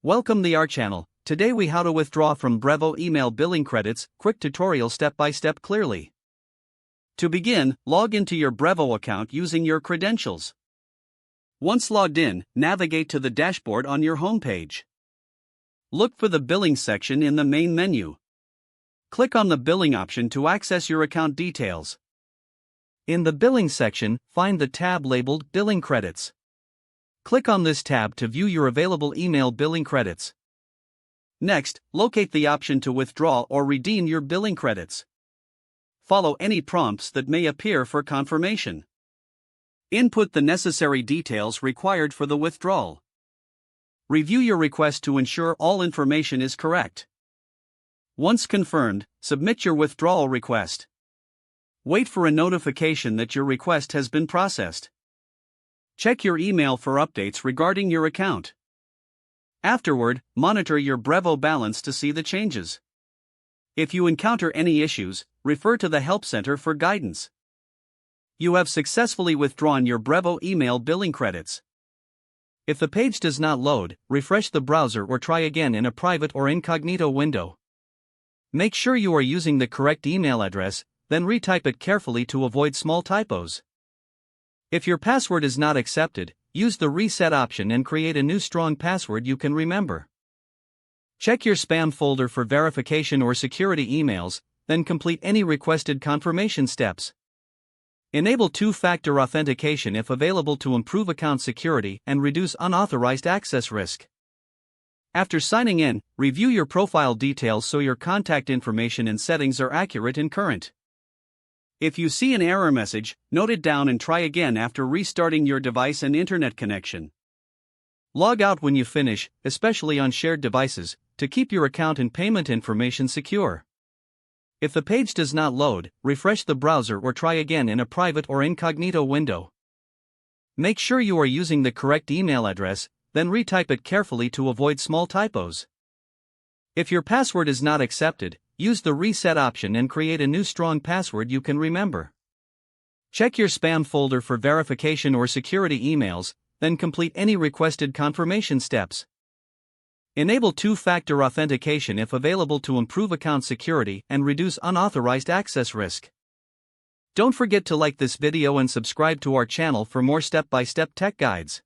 Welcome to our channel. Today we how to withdraw from Brevo email billing credits, quick tutorial step by step clearly. To begin, log into your Brevo account using your credentials. Once logged in, navigate to the dashboard on your homepage. Look for the billing section in the main menu. Click on the billing option to access your account details. In the billing section, find the tab labeled Billing Credits. Click on this tab to view your available email billing credits. Next, locate the option to withdraw or redeem your billing credits. Follow any prompts that may appear for confirmation. Input the necessary details required for the withdrawal. Review your request to ensure all information is correct. Once confirmed, submit your withdrawal request. Wait for a notification that your request has been processed. Check your email for updates regarding your account. Afterward, monitor your Brevo balance to see the changes. If you encounter any issues, refer to the Help Center for guidance. You have successfully withdrawn your Brevo email billing credits. If the page does not load, refresh the browser or try again in a private or incognito window. Make sure you are using the correct email address, then retype it carefully to avoid small typos. If your password is not accepted, use the reset option and create a new strong password you can remember. Check your spam folder for verification or security emails, then complete any requested confirmation steps. Enable two-factor authentication if available to improve account security and reduce unauthorized access risk. After signing in, review your profile details so your contact information and settings are accurate and current. If you see an error message, note it down and try again after restarting your device and internet connection. Log out when you finish, especially on shared devices, to keep your account and payment information secure. If the page does not load, refresh the browser or try again in a private or incognito window. Make sure you are using the correct email address, then retype it carefully to avoid small typos. If your password is not accepted, use the reset option and create a new strong password you can remember. Check your spam folder for verification or security emails, then complete any requested confirmation steps. Enable two-factor authentication if available to improve account security and reduce unauthorized access risk. Don't forget to like this video and subscribe to our channel for more step-by-step tech guides.